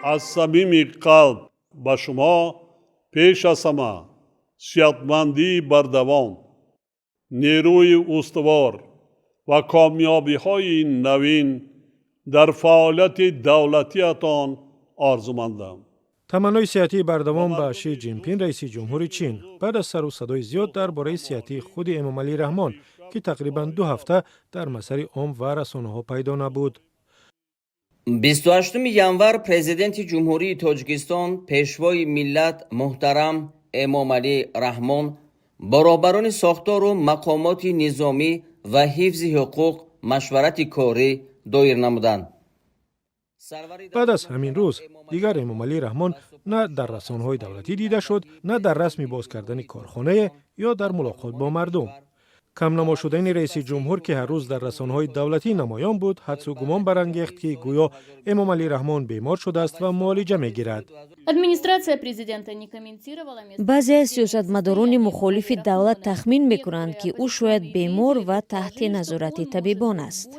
از صمیم قلب به شما پیش از همه صحتمندی بردوام، نیروی استوار و کامیابی های نوین در فعالیت دولتیتان آرزومندم. تمنای سیاسی بردوام به شی جین پینگ رئیس جمهور چین بعد از سر و صدای زیاد درباره سیاسی خود امامعلی رحمان که تقریباً 2 هفته در مسیر عام و رسانه‌ها پیدا نبود. 28 ینور پرزیدنت جمهوری تاجیکستان پیشوای ملت محترم امامعلی رحمان برابران ساختار و مقامات نظامی و حفظ حقوق مشورت کاری دایر نمودند. بعد از همین روز دیگر امامعلی رحمان نه در رسانه‌های دولتی دیده شد، نه در رسمی باز کردن کارخانه یا در ملاقات با مردم. کم نما شدن رئیس جمهور که هر روز در رسانه‌های دولتی نمایان بود، حدس و گمان برانگیخت که گویا امامعلی رحمان بیمار شده است و معالجه می‌گیرد. بعضی از سیاستمداران مخالف دولت تخمین می‌کنند که او شاید بیمار و تحت نظارت طبیبان است.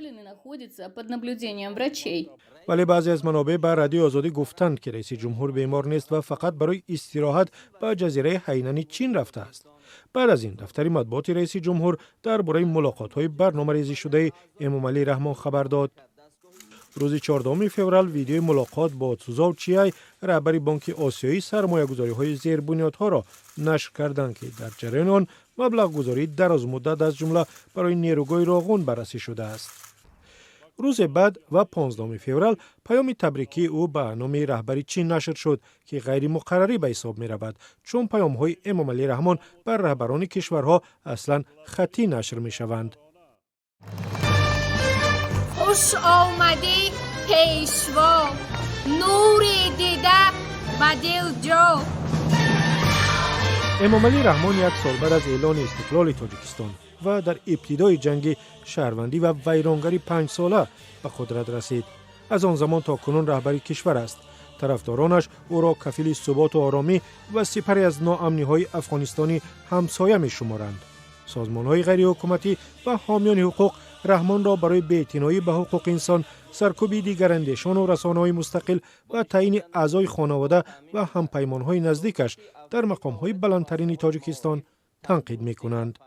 ولی بعضی از منابع به رادیو آزادی گفتند که رئیس جمهور بیمار نیست و فقط برای استراحت به جزیره هینن چین رفته است. بعد از این دفتر مطبوعات رئیس جمهور درباره ملاقات‌های برنامه‌ریزی شده امامعلی رحمان خبر داد. روز 14 فوریه ویدیوی ملاقات با تسوزاو چیای رهبر بانک آسیایی سرمایه‌گذاری‌های زیربنیادها را نشر کردند که در جریان آن مبلغ‌گذاری دراز مدت از جمله برای نیروگاه راغون بررسی شده است. روز بعد و 15 فوریه پیام تبریکی او به نام رهبری چین نشر شد که غیر مقرری به حساب می رود، چون پیام های امامعلی رحمان بر رهبران کشورها اصلا خطی نشر می شوند. خوش آمدی پیشوا، نور دیده و دل جا. امامعلی رحمان یک سال بعد از اعلان استقلال تاجیکستان و در ابتدای جنگ شهروندی و ویرانگری 5 ساله به قدرت رسید. از آن زمان تا کنون رهبر کشور است. طرفدارانش او را کفیل ثبات و آرامی و سپری از ناامنی‌های افغانستانی همسایه می‌شمارند. سازمان‌های غیر حکومتی و حامیان حقوق رحمان را برای بی‌اعتنایی به حقوق انسان، سرکوب دیگر اندیشان و رسانه‌های مستقل و تعیین اعضای خانواده و همپیمان‌های نزدیکش در مقام‌های بلندترین تاجیکستان تنقید می‌کنند.